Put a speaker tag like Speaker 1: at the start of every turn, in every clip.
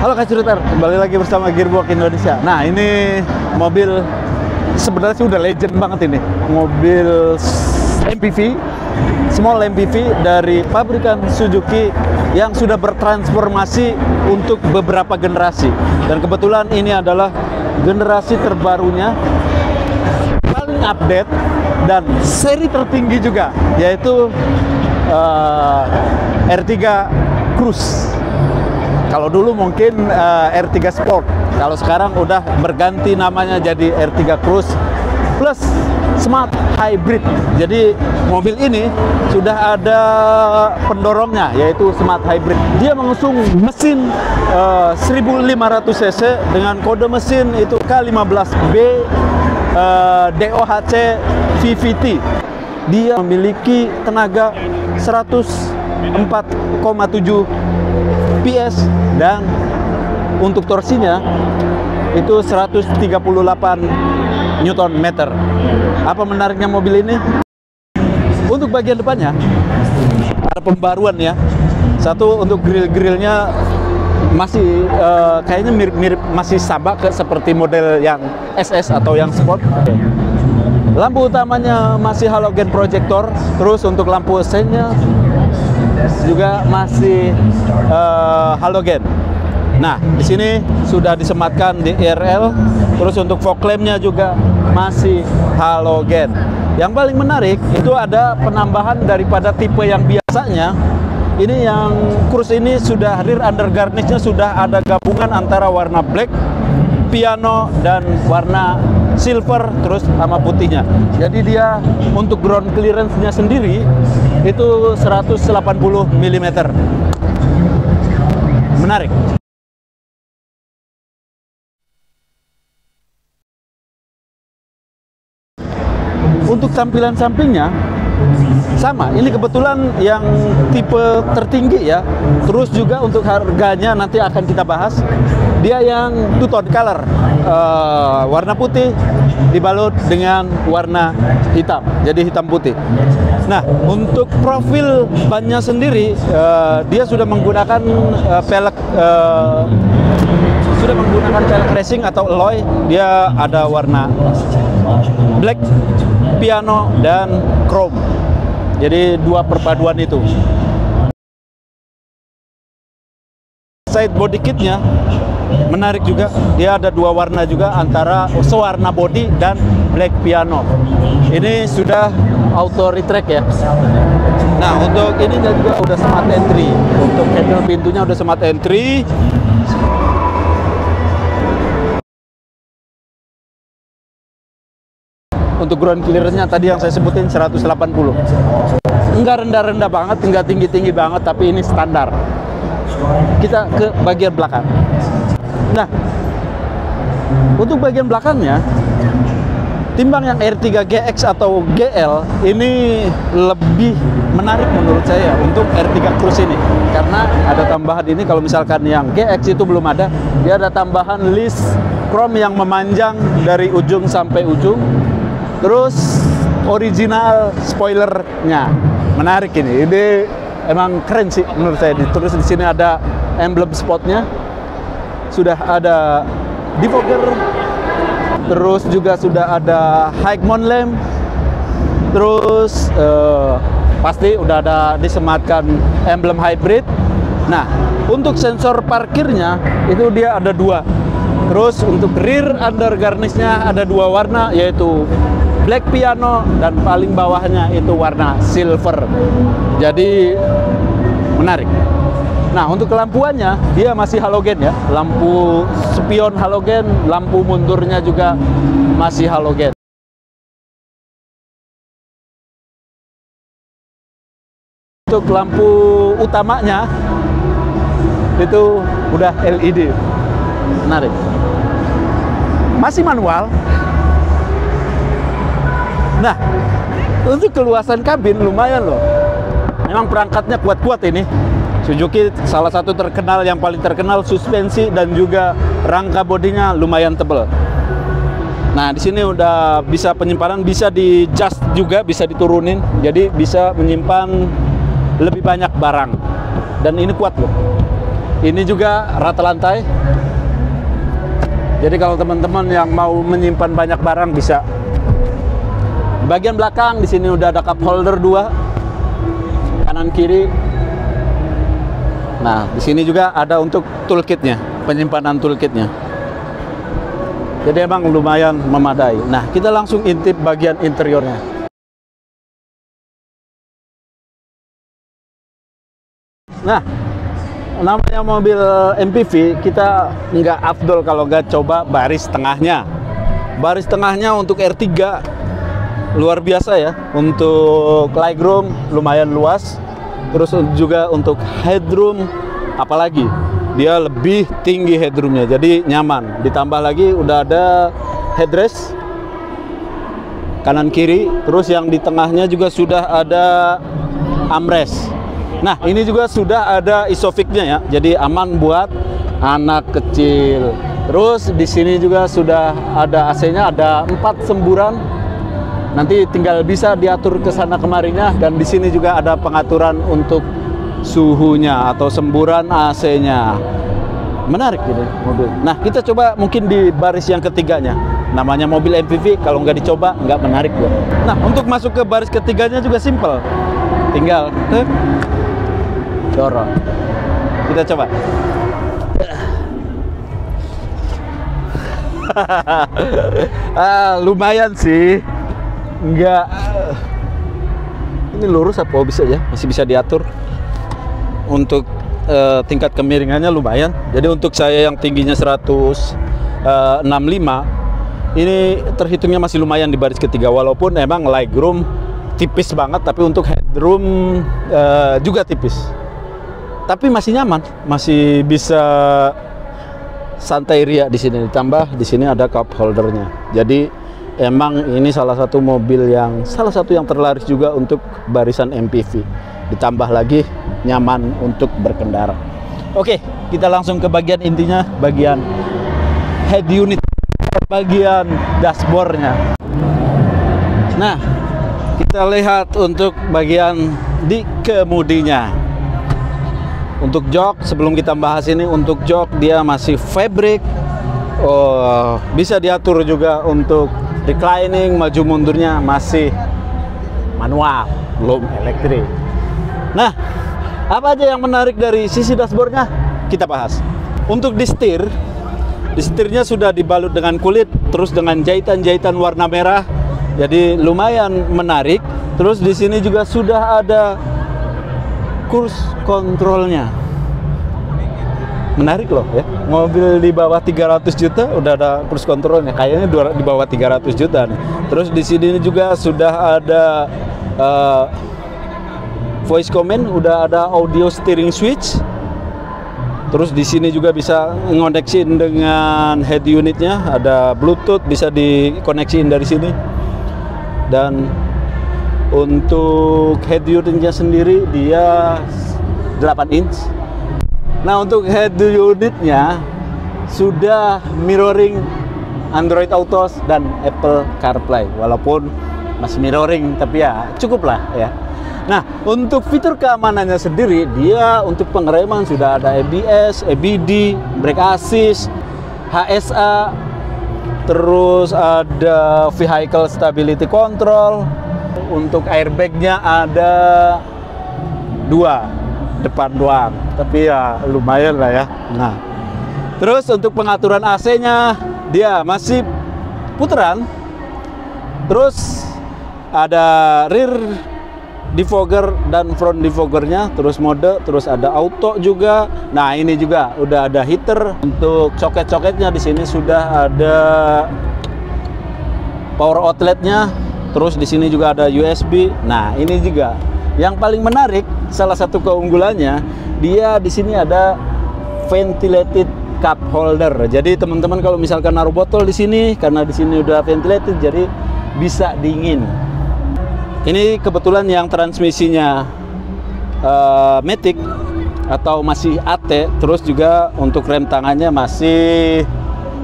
Speaker 1: Halo Kak Cerutar, kembali lagi bersama Gearbox Indonesia. Nah, ini mobil sebenarnya sih udah legend banget ini. Mobil MPV, small MPV dari pabrikan Suzuki yang sudah bertransformasi untuk beberapa generasi. Dan kebetulan ini adalah generasi terbarunya, paling update dan seri tertinggi juga, yaitu R3 Cruise. Kalau dulu mungkin R3 Sport, kalau sekarang udah berganti namanya jadi R3 Cruise plus Smart Hybrid. Jadi mobil ini sudah ada pendorongnya, yaitu Smart Hybrid. Dia mengusung mesin 1500 cc dengan kode mesin itu K15B DOHC VVT. Dia memiliki tenaga 104,7 PS dan untuk torsinya itu 138 Newton meter. Apa menariknya mobil ini? Untuk bagian depannya ada pembaruan ya. Satu, untuk grill-grillnya masih kayaknya mirip-mirip, masih sama seperti model yang SS atau yang Sport. Lampu utamanya masih halogen projector. Terus untuk lampu sennya juga masih halogen. Nah, di sini sudah disematkan DRL. Terus untuk fog lampnya juga masih halogen. Yang paling menarik itu ada penambahan daripada tipe yang biasanya. Ini yang Cruise ini sudah rear undergarnishnya sudah ada gabungan antara warna black, piano, dan warna silver terus sama putihnya. Jadi dia untuk ground clearance-nya sendiri itu 180 mm. Menarik. Untuk tampilan sampingnya sama, ini kebetulan yang tipe tertinggi ya. Terus juga untuk harganya nanti akan kita bahas. Dia yang two-tone color, warna putih dibalut dengan warna hitam, jadi hitam putih. Nah, untuk profil bannya sendiri, dia sudah menggunakan pelek racing atau alloy. Dia ada warna black, piano, dan chrome. Jadi dua perpaduan itu. Side body kitnya menarik juga. Dia ada dua warna juga, antara sewarna body dan black piano. Ini sudah auto retract ya. Nah, untuk ininya juga udah smart entry. Untuk handle pintunya udah smart entry. Untuk ground clearance-nya tadi yang saya sebutin 180. Enggak rendah-rendah banget, enggak tinggi-tinggi banget, tapi ini standar. Kita ke bagian belakang. Nah, untuk bagian belakangnya, timbang yang R3 GX atau GL, ini lebih menarik menurut saya untuk R3 Cruise ini. Karena ada tambahan ini, kalau misalkan yang GX itu belum ada, dia ada tambahan list chrome yang memanjang dari ujung sampai ujung. Terus original spoilernya menarik ini emang keren sih menurut saya. Terus di sini ada emblem spotnya, sudah ada defogger, terus juga sudah ada high mount lamp, terus pasti udah ada disematkan emblem hybrid. Nah, untuk sensor parkirnya itu dia ada dua. Terus untuk rear undergarnishnya ada dua warna, yaitu black piano dan paling bawahnya itu warna silver. Jadi menarik. Nah, untuk kelampuannya dia masih halogen ya. Lampu spion halogen, lampu mundurnya juga masih halogen. Untuk lampu utamanya itu udah LED. Menarik. Masih manual. Nah, untuk keluasan kabin lumayan loh. Memang perangkatnya kuat-kuat ini. Suzuki salah satu terkenal, yang paling terkenal suspensi dan juga rangka bodinya lumayan tebal. Nah, di sini udah bisa penyimpanan, bisa di adjust juga, bisa diturunin. Jadi bisa menyimpan lebih banyak barang. Dan ini kuat loh. Ini juga rata lantai. Jadi kalau teman-teman yang mau menyimpan banyak barang bisa. Bagian belakang di sini udah ada cup holder 2, kanan kiri. Nah, di sini juga ada untuk toolkitnya, penyimpanan toolkitnya. Jadi emang lumayan memadai. Nah, kita langsung intip bagian interiornya. Nah, namanya mobil MPV, kita nggak afdol kalau nggak coba baris tengahnya. Baris tengahnya untuk R3 luar biasa ya. Untuk legroom lumayan luas. Terus juga untuk headroom, apalagi dia lebih tinggi headroomnya, jadi nyaman. Ditambah lagi udah ada headrest kanan kiri. Terus yang di tengahnya juga sudah ada armrest. Nah, ini juga sudah ada isofix-nya ya, jadi aman buat anak kecil. Terus di sini juga sudah ada AC-nya, ada 4 semburan. Nanti tinggal bisa diatur ke sana kemarinya. Dan di sini juga ada pengaturan untuk suhunya atau semburan AC-nya. Menarik ini mobil. Nah, kita coba mungkin di baris yang ketiganya. Namanya mobil MPV, kalau nggak dicoba nggak menarik ya. Nah, untuk masuk ke baris ketiganya juga simple. Tinggal dorong. Kita coba. Lumayan sih. Enggak, ini lurus apa bisa ya, masih bisa diatur. Untuk tingkat kemiringannya lumayan. Jadi untuk saya yang tingginya 165, ini terhitungnya masih lumayan di baris ketiga. Walaupun emang legroom tipis banget, tapi untuk headroom juga tipis. Tapi masih nyaman, masih bisa santai ria di sini. Ditambah di sini ada cup holdernya. Jadi emang ini salah satu yang terlaris juga untuk barisan MPV. Ditambah lagi nyaman untuk berkendara. Oke, kita langsung ke bagian intinya, bagian head unit, bagian dashboardnya. Nah, kita lihat untuk bagian di kemudinya. Untuk jok, sebelum kita bahas ini, untuk jok dia masih fabric. Bisa diatur juga untuk reclining, maju mundurnya masih manual, belum elektrik. Nah, apa aja yang menarik dari sisi dashboardnya? Kita bahas. Untuk di setirnya sudah dibalut dengan kulit, terus dengan jahitan-jahitan warna merah, jadi lumayan menarik. Terus di sini juga sudah ada cruise controlnya. Menarik loh ya, mobil di bawah 300 juta udah ada cruise controlnya, kayaknya di bawah 300 juta nih. Terus di sini juga sudah ada voice command, udah ada audio steering switch. Terus di sini juga bisa ngoneksin dengan head unitnya, ada Bluetooth bisa dikoneksiin dari sini. Dan untuk head unitnya sendiri dia 8 inch. Nah, untuk head unitnya sudah mirroring Android Auto dan Apple CarPlay. Walaupun masih mirroring, tapi ya cukup lah ya. Nah, untuk fitur keamanannya sendiri, dia untuk pengereman sudah ada ABS, ABD, brake assist, HSA, terus ada vehicle stability control. Untuk airbagnya ada 2. Depan doang, tapi ya lumayan lah ya. Nah, terus untuk pengaturan AC-nya dia masih putaran. Terus ada rear defogger dan front defoggernya, terus mode, terus ada auto juga. Nah, ini juga udah ada heater. Untuk soket-soketnya di sini sudah ada power outletnya. Terus di sini juga ada USB. Nah, ini juga yang paling menarik, salah satu keunggulannya, dia di sini ada ventilated cup holder. Jadi teman-teman kalau misalkan naruh botol di sini, karena di sini udah ventilated, jadi bisa dingin. Ini kebetulan yang transmisinya Matic atau masih AT, terus juga untuk rem tangannya masih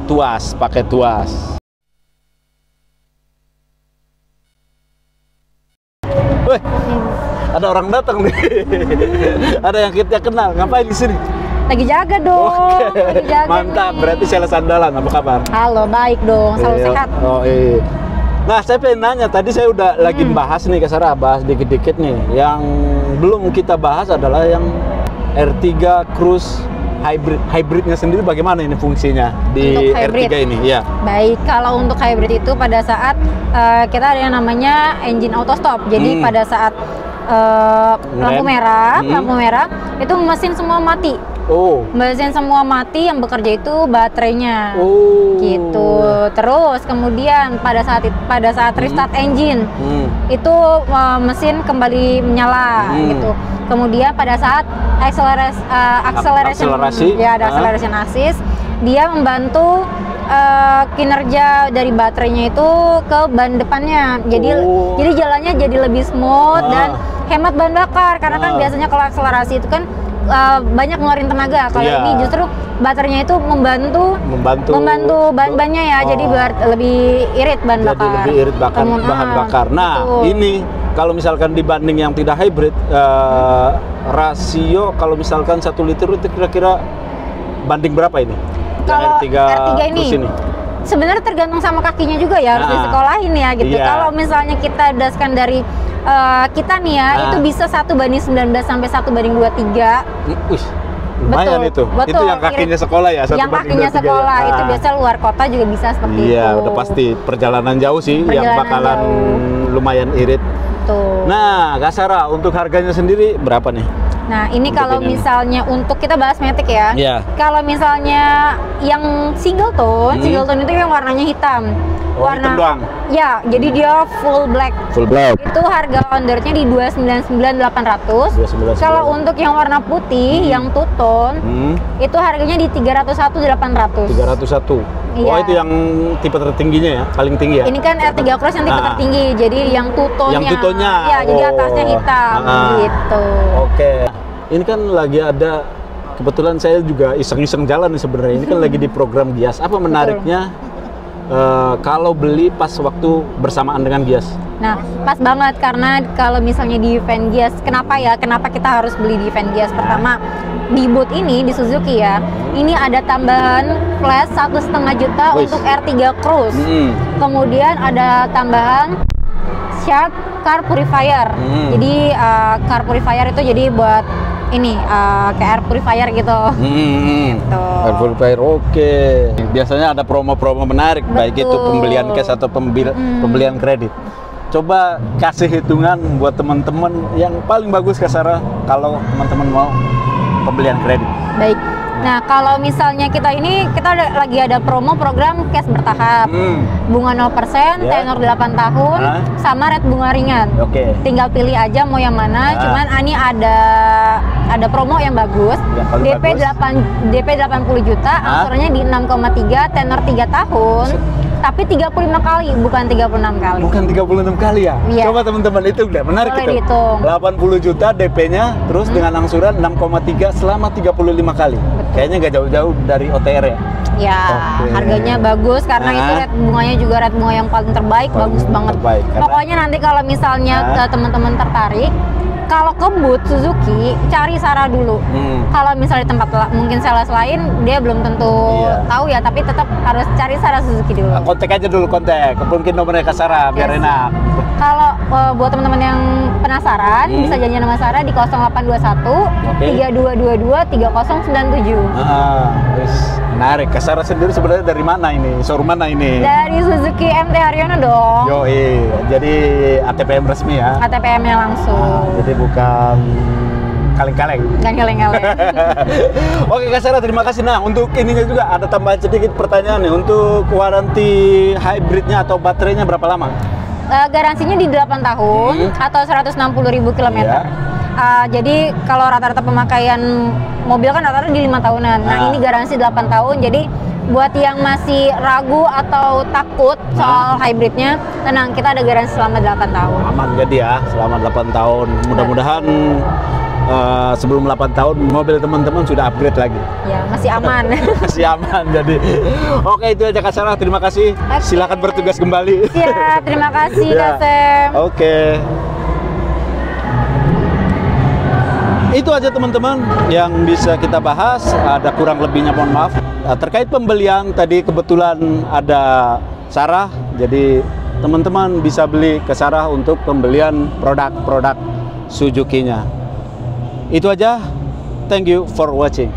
Speaker 1: tuas, pakai tuas. Weh, ada orang datang nih. Ada yang kita kenal. Ngapain di sini?
Speaker 2: Lagi jaga dong.
Speaker 1: Oke.
Speaker 2: Lagi jaga
Speaker 1: Mantap,
Speaker 2: nih.
Speaker 1: berarti sales andalan, apa kabar?
Speaker 2: Halo, baik dong, selalu
Speaker 1: Iya.
Speaker 2: sehat.
Speaker 1: Oh iya. Nah, saya pengen nanya, tadi saya udah lagi bahas nih ke Sarah, bahas dikit-dikit nih. Yang belum kita bahas adalah yang R3 Cruise hybridnya sendiri bagaimana ini fungsinya di
Speaker 2: Untuk hybrid.
Speaker 1: R3 ini? Ya.
Speaker 2: Baik, kalau untuk hybrid itu pada saat kita ada yang namanya engine auto stop. Jadi pada saat lampu merah itu mesin semua mati.
Speaker 1: Oh.
Speaker 2: Mesin semua mati, yang bekerja itu baterainya.
Speaker 1: Oh.
Speaker 2: Gitu. Terus kemudian pada saat restart engine itu mesin kembali menyala gitu. Kemudian pada saat
Speaker 1: Akselerasi.
Speaker 2: ya ada acceleration assist, dia membantu kinerja dari baterainya itu ke ban depannya. Jadi jalannya jadi lebih smooth dan hemat bahan bakar, karena kan biasanya kalau akselerasi itu kan banyak ngeluarin tenaga. Kalau ini justru baterainya itu membantu ban-bannya ya, jadi biar lebih irit bahan bakar.
Speaker 1: Jadi lebih irit bahan bakar. Nah,
Speaker 2: betul.
Speaker 1: ini kalau misalkan dibanding yang tidak hybrid, rasio kalau misalkan 1 liter itu kira-kira banding berapa ini?
Speaker 2: Kalau
Speaker 1: R3
Speaker 2: ini sebenarnya tergantung sama kakinya juga ya, harus disekolahin ya gitu. Kalau misalnya kita dasarkan dari kita nih ya, itu bisa 1:19 sampai 1:23.
Speaker 1: Wih, lumayan itu.
Speaker 2: Betul.
Speaker 1: Itu yang kakinya sekolah ya?
Speaker 2: Yang kakinya sekolah, itu biasa luar kota juga bisa seperti itu.
Speaker 1: Iya, udah pasti perjalanan jauh sih yang bakalan lumayan irit.
Speaker 2: Tuh.
Speaker 1: Nah, Kak Sarah, untuk harganya sendiri berapa nih?
Speaker 2: Nah, ini kalau misalnya untuk kita bahas Matic ya.
Speaker 1: Iya.
Speaker 2: Kalau misalnya yang single tone itu yang warnanya hitam.
Speaker 1: Hitam doang?
Speaker 2: Ya, jadi dia full black.
Speaker 1: Full black.
Speaker 2: Itu harga on-roadnya di 299.800.
Speaker 1: 299.
Speaker 2: Kalau untuk yang warna putih, yang two tone, itu harganya di 301.800.
Speaker 1: 301.
Speaker 2: Iya.
Speaker 1: Oh, itu yang tipe tertingginya ya, paling tinggi ya?
Speaker 2: Ini kan R3 Cross yang tipe tertinggi, jadi yang two tone-nya.
Speaker 1: Yang two tone-nya.
Speaker 2: Ya, jadi atasnya hitam gitu.
Speaker 1: Oke. Ini kan lagi ada, kebetulan saya juga iseng-iseng jalan nih sebenarnya. Ini kan lagi di program Gias. Apa menariknya kalau beli pas waktu bersamaan dengan Gias?
Speaker 2: Nah, pas banget karena kalau misalnya di event Gias, kenapa kita harus beli di event Gias? Pertama, di booth ini di Suzuki ya, ini ada tambahan flash 1,5 juta untuk R3 Cruise. Kemudian ada tambahan Shark Car Purifier. Jadi car purifier itu jadi buat ini kayak air purifier gitu. Gitu.
Speaker 1: Air purifier, oke. Biasanya ada promo-promo menarik, baik itu pembelian cash atau pembelian kredit. Coba kasih hitungan buat teman-teman yang paling bagus Kak Sarah kalau teman-teman mau pembelian kredit.
Speaker 2: Baik. Nah, kalau misalnya kita lagi ada promo program cash bertahap. Bunga 0%, tenor 8 tahun, sama rate bunga ringan.
Speaker 1: Oke.
Speaker 2: Tinggal pilih aja mau yang mana. Cuman ini ada promo yang bagus. DP 80 juta, angsurannya di 6,3, tenor 3 tahun. Tapi 35 kali, bukan 36 kali.
Speaker 1: Bukan 36 kali ya?
Speaker 2: Iya.
Speaker 1: Coba teman-teman itu udah menarik
Speaker 2: Boleh
Speaker 1: itu.
Speaker 2: dihitung.
Speaker 1: 80 juta DP-nya, terus dengan angsuran 6,3 selama 35 kali. Kayaknya nggak jauh-jauh dari OTR ya?
Speaker 2: Ya, harganya bagus karena itu rate bunganya juga rate bunga yang paling terbaik, bagus banget. Pokoknya nanti kalau misalnya teman-teman tertarik, kalau ke booth Suzuki, cari Sarah dulu. Kalau misalnya di tempat mungkin sales lain, dia belum tentu tahu ya, tapi tetap harus cari Sarah Suzuki dulu.
Speaker 1: Kontak aja dulu, mungkin nomornya ke Sarah, biar enak.
Speaker 2: Kalau buat teman-teman yang penasaran, bisa janjian sama Sarah di 0821 3222 3097.
Speaker 1: Menarik. Kak Sarah sendiri sebenarnya dari mana ini? Showroom mana ini?
Speaker 2: Dari Suzuki MT Haryono dong.
Speaker 1: Yoi, jadi ATPM resmi ya?
Speaker 2: ATPM-nya langsung.
Speaker 1: Jadi bukan kaleng-kaleng.
Speaker 2: Jangan kaleng-kaleng.
Speaker 1: Oke Kak Sarah, terima kasih. Nah, untuk ininya juga ada tambahan sedikit pertanyaan nih. Untuk waranti hybridnya atau baterainya berapa lama?
Speaker 2: Garansinya di 8 tahun atau 160.000 km. Jadi kalau rata-rata pemakaian mobil kan rata-rata di 5 tahunan. Nah, ini garansi 8 tahun. Jadi buat yang masih ragu atau takut soal hybridnya, tenang, kita ada garansi selama 8 tahun.
Speaker 1: Aman jadi ya, selama 8 tahun. Mudah-mudahan sebelum 8 tahun mobil teman-teman sudah upgrade lagi.
Speaker 2: Ya, masih aman.
Speaker 1: Masih aman jadi. Oke, itu aja Kak Sarah, terima kasih. Silakan bertugas kembali.
Speaker 2: Siap, terima kasih Kak Sam.
Speaker 1: Oke. Itu aja teman-teman yang bisa kita bahas. Ada kurang lebihnya mohon maaf. Terkait pembelian tadi kebetulan ada Sarah, jadi teman-teman bisa beli ke Sarah untuk pembelian produk-produk Suzuki-nya. Itu aja. Thank you for watching.